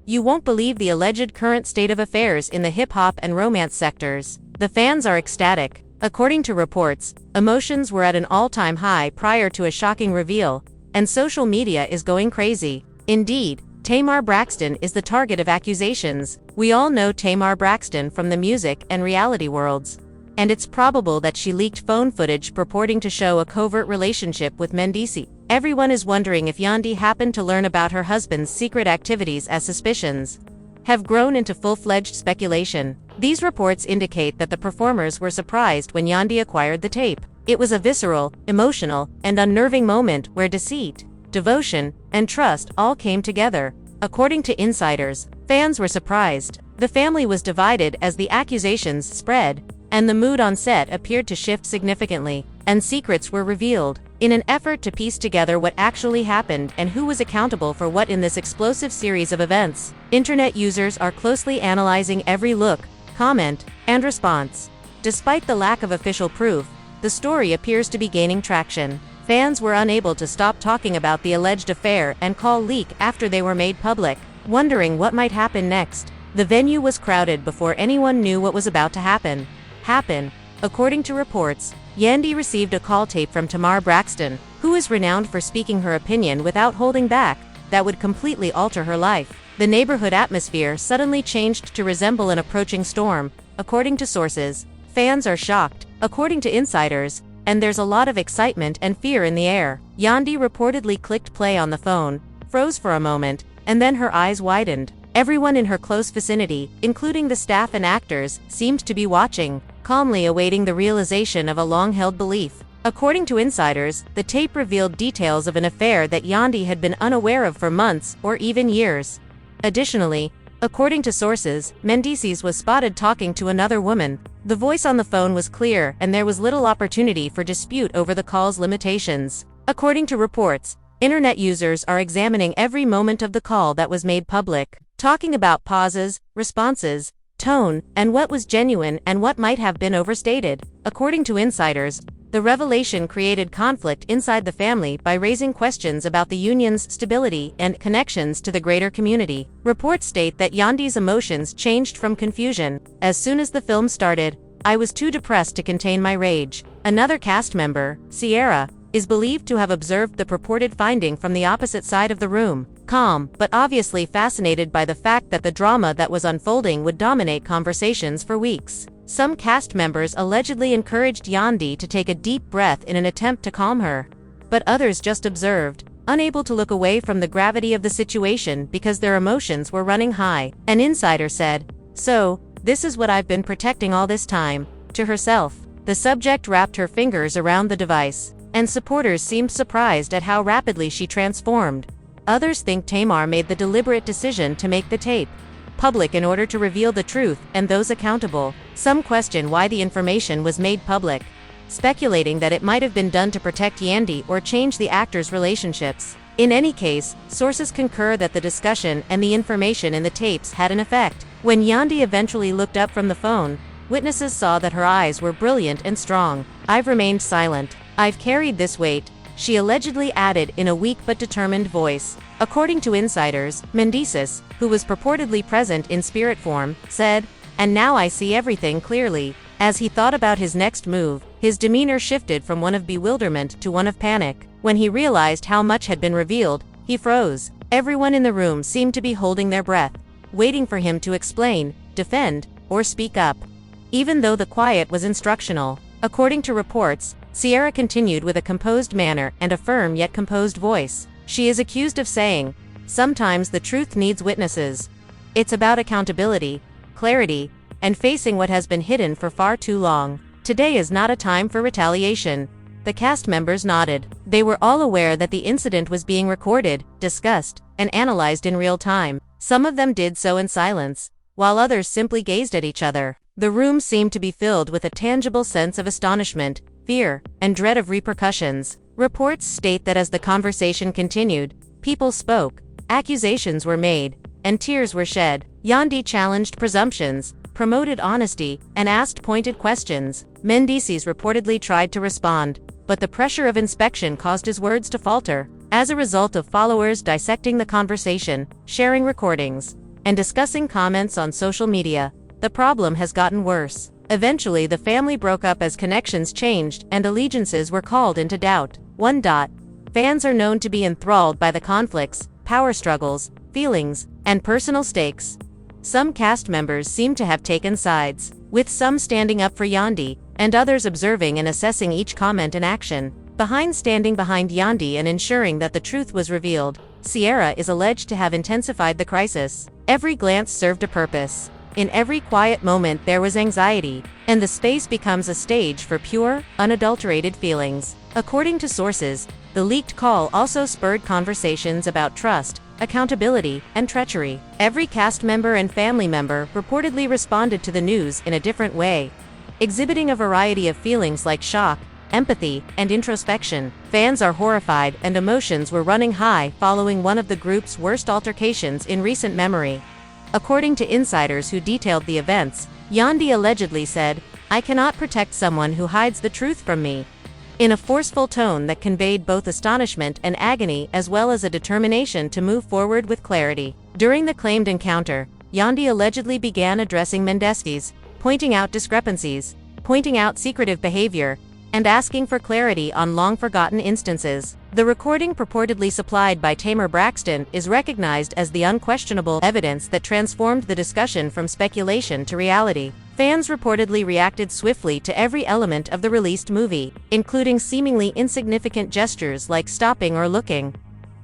You won't believe the alleged current state of affairs in the hip-hop and romance sectors. The fans are ecstatic. According to reports, emotions were at an all-time high prior to a shocking reveal, and social media is going crazy. Indeed, Tamar Braxton is the target of accusations. We all know Tamar Braxton from the music and reality worlds, and it's probable that she leaked phone footage purporting to show a covert relationship with Mendeecees. Everyone is wondering if Yandy happened to learn about her husband's secret activities, as suspicions have grown into full-fledged speculation. These reports indicate that the performers were surprised when Yandy acquired the tape. It was a visceral, emotional, and unnerving moment where deceit, devotion, and trust all came together. According to insiders, fans were surprised. The family was divided as the accusations spread, and the mood on set appeared to shift significantly, and secrets were revealed. In an effort to piece together what actually happened and who was accountable for what in this explosive series of events, internet users are closely analyzing every look, comment, and response. Despite the lack of official proof, the story appears to be gaining traction. Fans were unable to stop talking about the alleged affair and call leak after they were made public, wondering what might happen next. The venue was crowded before anyone knew what was about to happen. According to reports, Yandy received a call tape from Tamar Braxton, who is renowned for speaking her opinion without holding back, that would completely alter her life. The neighborhood atmosphere suddenly changed to resemble an approaching storm. According to sources, fans are shocked, according to insiders, and there's a lot of excitement and fear in the air. Yandy reportedly clicked play on the phone, froze for a moment, and then her eyes widened. Everyone in her close vicinity, including the staff and actors, seemed to be watching, calmly awaiting the realization of a long-held belief. According to insiders, the tape revealed details of an affair that Yandy had been unaware of for months or even years. Additionally, according to sources, Mendeecees was spotted talking to another woman. The voice on the phone was clear, and there was little opportunity for dispute over the call's limitations. According to reports, internet users are examining every moment of the call that was made public, talking about pauses, responses, tone, and what was genuine and what might have been overstated. According to insiders, the revelation created conflict inside the family by raising questions about the union's stability and connections to the greater community. Reports state that Yandy's emotions changed from confusion. As soon as the film started, I was too depressed to contain my rage. Another cast member, Sierra, is believed to have observed the purported finding from the opposite side of the room, calm, but obviously fascinated by the fact that the drama that was unfolding would dominate conversations for weeks. Some cast members allegedly encouraged Yandy to take a deep breath in an attempt to calm her, but others just observed, unable to look away from the gravity of the situation because their emotions were running high. An insider said, "So, this is what I've been protecting all this time," to herself. The subject wrapped her fingers around the device, and supporters seemed surprised at how rapidly she transformed. Others think Tamar made the deliberate decision to make the tape public in order to reveal the truth and those accountable. Some question why the information was made public, speculating that it might have been done to protect Yandy or change the actors' relationships. In any case, sources concur that the discussion and the information in the tapes had an effect. When Yandy eventually looked up from the phone, witnesses saw that her eyes were brilliant and strong. "I've remained silent. I've carried this weight," she allegedly added in a weak but determined voice. According to insiders, Mendeecees, who was purportedly present in spirit form, said, "And now I see everything clearly." As he thought about his next move, his demeanor shifted from one of bewilderment to one of panic. When he realized how much had been revealed, he froze. Everyone in the room seemed to be holding their breath, waiting for him to explain, defend, or speak up, even though the quiet was instructional. According to reports, Sierra continued with a composed manner and a firm yet composed voice. She is accused of saying, "Sometimes the truth needs witnesses. It's about accountability, clarity, and facing what has been hidden for far too long. Today is not a time for retaliation." The cast members nodded. They were all aware that the incident was being recorded, discussed, and analyzed in real time. Some of them did so in silence, while others simply gazed at each other. The room seemed to be filled with a tangible sense of astonishment, fear, and dread of repercussions. Reports state that as the conversation continued, people spoke, accusations were made, and tears were shed. Yandy challenged presumptions, promoted honesty, and asked pointed questions. Mendeecees reportedly tried to respond, but the pressure of inspection caused his words to falter. As a result of followers dissecting the conversation, sharing recordings, and discussing comments on social media. The problem has gotten worse. Eventually, the family broke up as connections changed and allegiances were called into doubt. 1. Fans are known to be enthralled by the conflicts, power struggles, feelings, and personal stakes. Some cast members seem to have taken sides, with some standing up for Yandy, and others observing and assessing each comment and action. Standing behind Yandy and ensuring that the truth was revealed, Sierra is alleged to have intensified the crisis. Every glance served a purpose. In every quiet moment there was anxiety, and the space becomes a stage for pure, unadulterated feelings. According to sources, the leaked call also spurred conversations about trust, accountability, and treachery. Every cast member and family member reportedly responded to the news in a different way, exhibiting a variety of feelings like shock, empathy, and introspection. Fans are horrified and emotions were running high following one of the group's worst altercations in recent memory. According to insiders who detailed the events, Yandy allegedly said, "I cannot protect someone who hides the truth from me," in a forceful tone that conveyed both astonishment and agony as well as a determination to move forward with clarity. During the claimed encounter, Yandy allegedly began addressing Mendeecees, pointing out discrepancies, pointing out secretive behavior, and asking for clarity on long-forgotten instances. The recording purportedly supplied by Tamar Braxton is recognized as the unquestionable evidence that transformed the discussion from speculation to reality. Fans reportedly reacted swiftly to every element of the released movie, including seemingly insignificant gestures like stopping or looking.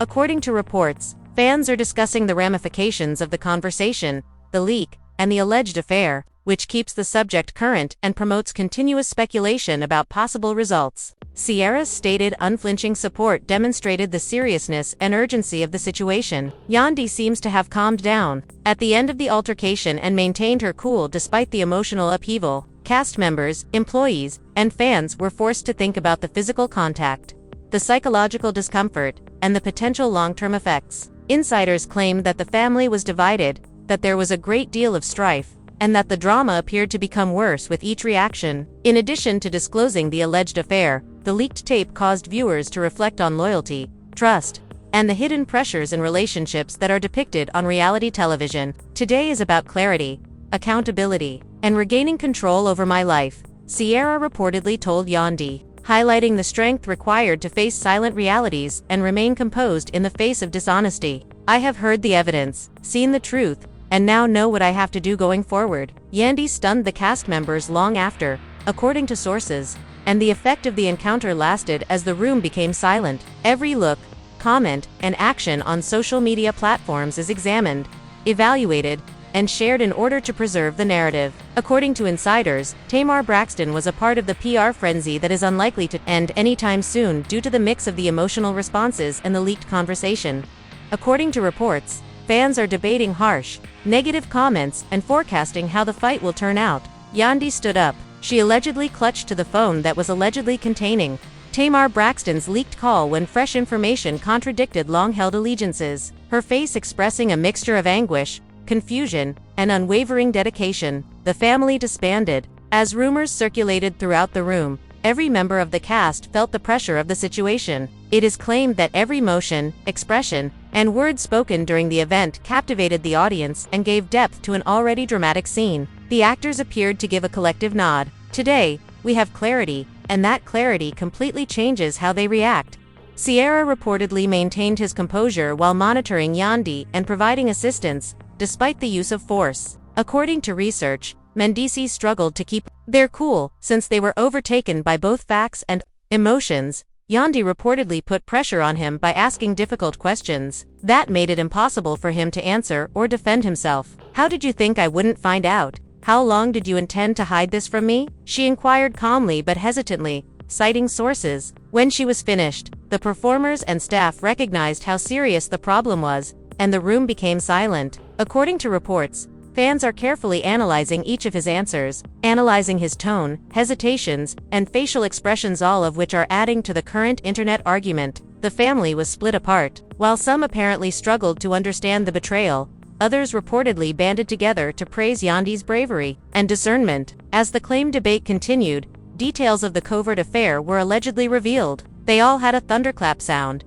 According to reports, fans are discussing the ramifications of the conversation, the leak, and the alleged affair, which keeps the subject current and promotes continuous speculation about possible results. Sierra's stated unflinching support demonstrated the seriousness and urgency of the situation. Yandy seems to have calmed down at the end of the altercation and maintained her cool despite the emotional upheaval. Cast members, employees, and fans were forced to think about the physical contact, the psychological discomfort, and the potential long-term effects. Insiders claimed that the family was divided, that there was a great deal of strife, and that the drama appeared to become worse with each reaction. In addition to disclosing the alleged affair, the leaked tape caused viewers to reflect on loyalty, trust, and the hidden pressures in relationships that are depicted on reality television. "Today is about clarity, accountability, and regaining control over my life," Sierra reportedly told Yandy, highlighting the strength required to face silent realities and remain composed in the face of dishonesty. "I have heard the evidence, seen the truth, and now know what I have to do going forward." Yandy stunned the cast members long after, according to sources, and the effect of the encounter lasted as the room became silent. Every look, comment, and action on social media platforms is examined, evaluated, and shared in order to preserve the narrative. According to insiders, Tamar Braxton was a part of the PR frenzy that is unlikely to end anytime soon due to the mix of the emotional responses and the leaked conversation. According to reports, fans are debating harsh, negative comments and forecasting how the fight will turn out. Yandy stood up. She allegedly clutched to the phone that was allegedly containing Tamar Braxton's leaked call when fresh information contradicted long-held allegiances, her face expressing a mixture of anguish, confusion, and unwavering dedication. The family disbanded. As rumors circulated throughout the room, every member of the cast felt the pressure of the situation. It is claimed that every motion, expression, and word spoken during the event captivated the audience and gave depth to an already dramatic scene. The actors appeared to give a collective nod. "Today, we have clarity, and that clarity completely changes how they react." Sierra reportedly maintained his composure while monitoring Yandy and providing assistance, despite the use of force. According to research, Mendeecees struggled to keep their cool since they were overtaken by both facts and emotions. Yandy reportedly put pressure on him by asking difficult questions that made it impossible for him to answer or defend himself. "How did you think I wouldn't find out? How long did you intend to hide this from me?" she inquired calmly but hesitantly, citing sources. When she was finished, the performers and staff recognized how serious the problem was, and the room became silent. According to reports, fans are carefully analyzing each of his answers, analyzing his tone, hesitations, and facial expressions, all of which are adding to the current internet argument. The family was split apart. While some apparently struggled to understand the betrayal, others reportedly banded together to praise Yandy's bravery and discernment. As the claimed debate continued, details of the covert affair were allegedly revealed. They all had a thunderclap sound,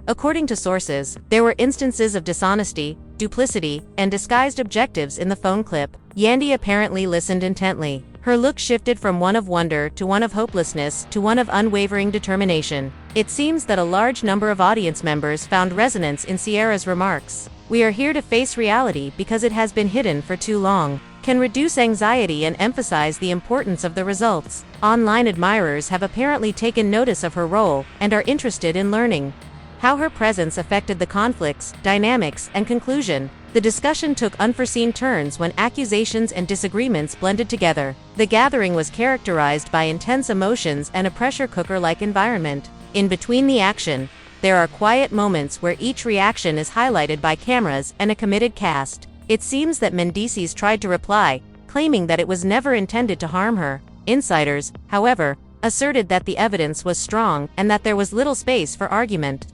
According to sources, there were instances of dishonesty, duplicity, and disguised objectives in the phone clip. Yandy apparently listened intently. Her look shifted from one of wonder to one of hopelessness to one of unwavering determination. It seems that a large number of audience members found resonance in Sierra's remarks. "We are here to face reality because it has been hidden for too long," can reduce anxiety and emphasize the importance of the results. Online admirers have apparently taken notice of her role and are interested in learning how her presence affected the conflicts, dynamics, and conclusion. The discussion took unforeseen turns when accusations and disagreements blended together. The gathering was characterized by intense emotions and a pressure cooker-like environment. In between the action, there are quiet moments where each reaction is highlighted by cameras and a committed cast. It seems that Mendeecees tried to reply, claiming that it was never intended to harm her. Insiders, however, asserted that the evidence was strong and that there was little space for argument.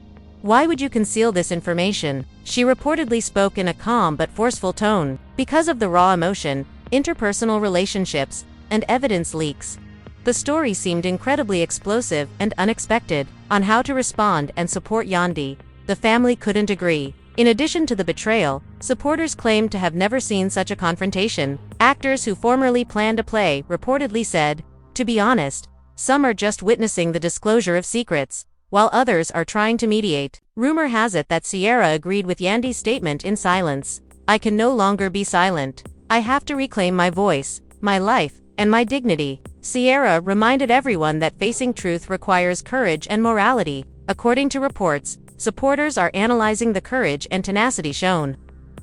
"Why would you conceal this information?" She reportedly spoke in a calm but forceful tone. Because of the raw emotion, interpersonal relationships, and evidence leaks, the story seemed incredibly explosive and unexpected. On how to respond and support Yandy, the family couldn't agree. In addition to the betrayal, supporters claimed to have never seen such a confrontation. Actors who formerly planned a play reportedly said, "To be honest, some are just witnessing the disclosure of secrets, while others are trying to mediate." Rumor has it that Sierra agreed with Yandy's statement in silence. "I can no longer be silent. I have to reclaim my voice, my life, and my dignity." Sierra reminded everyone that facing truth requires courage and morality. According to reports, supporters are analyzing the courage and tenacity shown,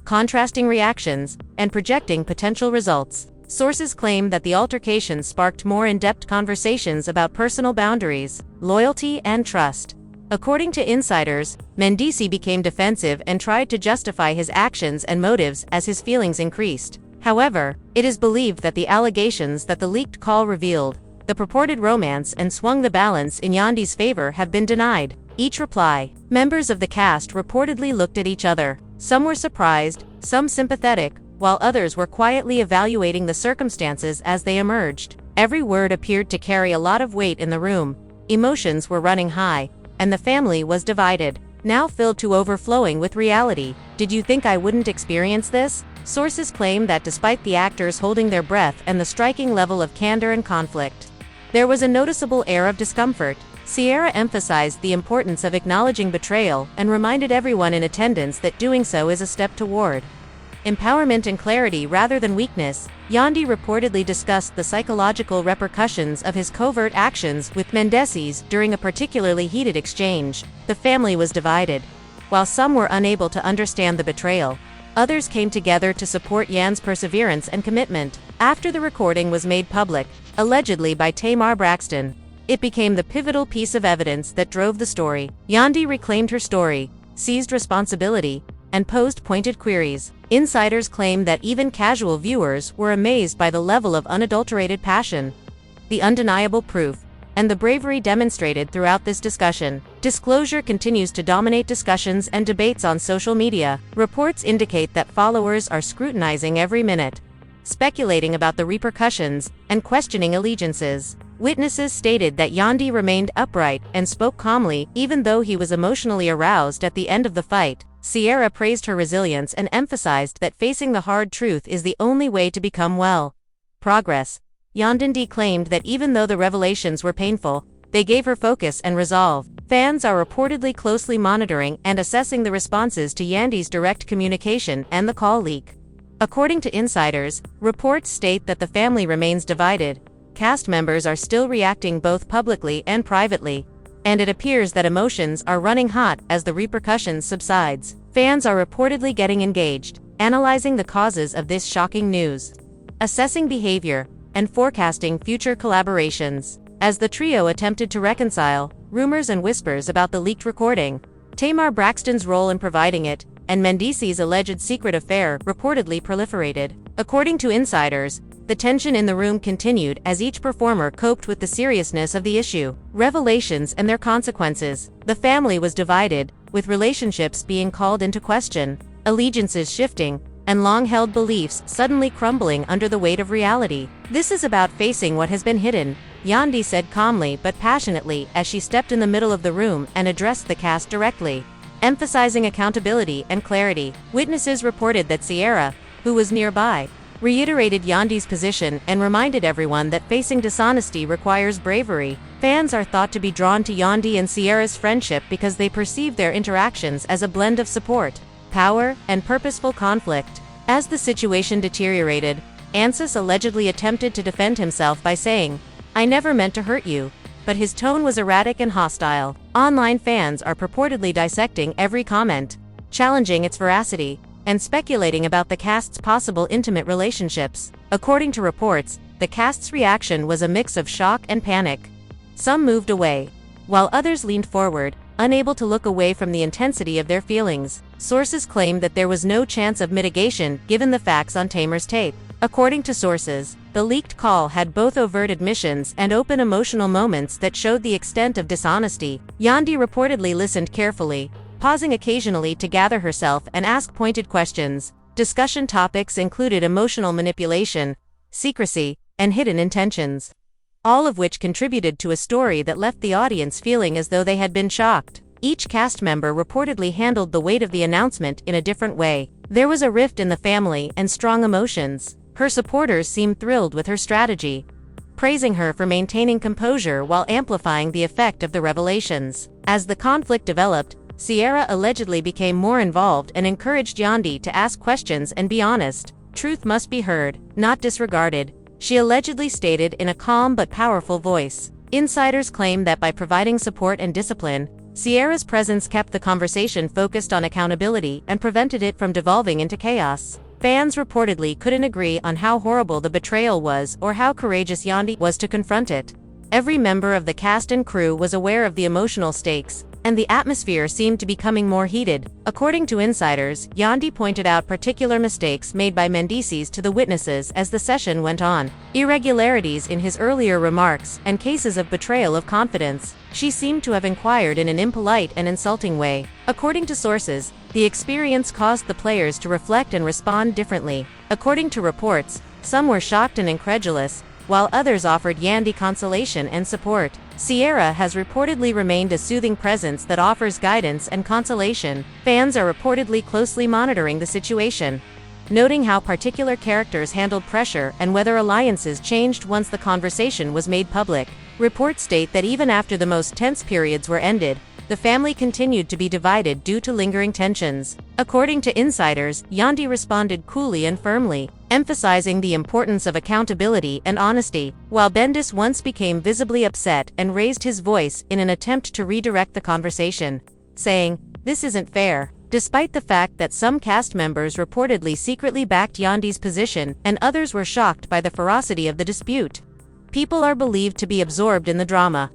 contrasting reactions, and projecting potential results. Sources claim that the altercation sparked more in-depth conversations about personal boundaries, loyalty, and trust. According to insiders, Mendeecees became defensive and tried to justify his actions and motives as his feelings increased. However, it is believed that the allegations that the leaked call revealed the purported romance and swung the balance in Yandy's favor have been denied. Each reply, members of the cast reportedly looked at each other. Some were surprised, some sympathetic, while others were quietly evaluating the circumstances as they emerged. Every word appeared to carry a lot of weight in the room. Emotions were running high, and the family was divided, now filled to overflowing with reality. "Did you think I wouldn't experience this?" Sources claim that despite the actors holding their breath and the striking level of candor and conflict, there was a noticeable air of discomfort. Sierra emphasized the importance of acknowledging betrayal and reminded everyone in attendance that doing so is a step toward empowerment and clarity rather than weakness. Yandy reportedly discussed the psychological repercussions of his covert actions with Mendeecees during a particularly heated exchange. The family was divided. While some were unable to understand the betrayal, others came together to support Yan's perseverance and commitment. After the recording was made public, allegedly by Tamar Braxton, it became the pivotal piece of evidence that drove the story. Yandy reclaimed her story, seized responsibility, and posed pointed queries. Insiders claim that even casual viewers were amazed by the level of unadulterated passion, the undeniable proof, and the bravery demonstrated throughout this discussion. Disclosure continues to dominate discussions and debates on social media. Reports indicate that followers are scrutinizing every minute, speculating about the repercussions, and questioning allegiances. Witnesses stated that Yandy remained upright and spoke calmly even though he was emotionally aroused at the end of the fight. Sierra praised her resilience and emphasized that facing the hard truth is the only way to become well. Progress. Yandy claimed that even though the revelations were painful, they gave her focus and resolve. Fans are reportedly closely monitoring and assessing the responses to Yandy's direct communication and the call leak. According to insiders, reports state that the family remains divided. Cast members are still reacting both publicly and privately, and it appears that emotions are running hot as the repercussions subsides. Fans are reportedly getting engaged, analyzing the causes of this shocking news, assessing behavior, and forecasting future collaborations. As the trio attempted to reconcile rumors and whispers about the leaked recording, Tamar Braxton's role in providing it, and Mendeecees' alleged secret affair reportedly proliferated. According to insiders, the tension in the room continued as each performer coped with the seriousness of the issue, revelations and their consequences. The family was divided, with relationships being called into question, allegiances shifting, and long-held beliefs suddenly crumbling under the weight of reality. "This is about facing what has been hidden," Yandy said calmly but passionately as she stepped in the middle of the room and addressed the cast directly. emphasizing accountability and clarity. Witnesses reported that Sierra, who was nearby, reiterated Yandy's position and reminded everyone that facing dishonesty requires bravery. Fans are thought to be drawn to Yandy and Sierra's friendship because they perceive their interactions as a blend of support, power, and purposeful conflict. As the situation deteriorated, Ansys allegedly attempted to defend himself by saying, "I never meant to hurt you," but his tone was erratic and hostile. Online fans are purportedly dissecting every comment, challenging its veracity, and speculating about the cast's possible intimate relationships. According to reports, the cast's reaction was a mix of shock and panic. Some moved away, while others leaned forward, unable to look away from the intensity of their feelings. Sources claim that there was no chance of mitigation given the facts on Tamar's tape. According to sources, the leaked call had both overt admissions and open emotional moments that showed the extent of dishonesty. Yandy reportedly listened carefully, pausing occasionally to gather herself and ask pointed questions. Discussion topics included emotional manipulation, secrecy, and hidden intentions, all of which contributed to a story that left the audience feeling as though they had been shocked. Each cast member reportedly handled the weight of the announcement in a different way. There was a rift in the family and strong emotions. Her supporters seemed thrilled with her strategy, praising her for maintaining composure while amplifying the effect of the revelations. As the conflict developed, Sierra allegedly became more involved and encouraged Yandy to ask questions and be honest. "Truth must be heard, not disregarded," she allegedly stated in a calm but powerful voice. Insiders claim that by providing support and discipline, Sierra's presence kept the conversation focused on accountability and prevented it from devolving into chaos. Fans reportedly couldn't agree on how horrible the betrayal was or how courageous Yandy was to confront it. Every member of the cast and crew was aware of the emotional stakes, and the atmosphere seemed to be becoming more heated. According to insiders, Yandy pointed out particular mistakes made by Mendeecees to the witnesses as the session went on, irregularities in his earlier remarks, and cases of betrayal of confidence. She seemed to have inquired in an impolite and insulting way. According to sources, the experience caused the players to reflect and respond differently. According to reports, some were shocked and incredulous, while others offered Yandy consolation and support. Sierra has reportedly remained a soothing presence that offers guidance and consolation. Fans are reportedly closely monitoring the situation, noting how particular characters handled pressure and whether alliances changed once the conversation was made public. Reports state that even after the most tense periods were ended, the family continued to be divided due to lingering tensions. According to insiders, Yandy responded coolly and firmly, emphasizing the importance of accountability and honesty, while Mendeecees once became visibly upset and raised his voice in an attempt to redirect the conversation, saying, "This isn't fair." Despite the fact that some cast members reportedly secretly backed Yandy's position and others were shocked by the ferocity of the dispute, people are believed to be absorbed in the drama.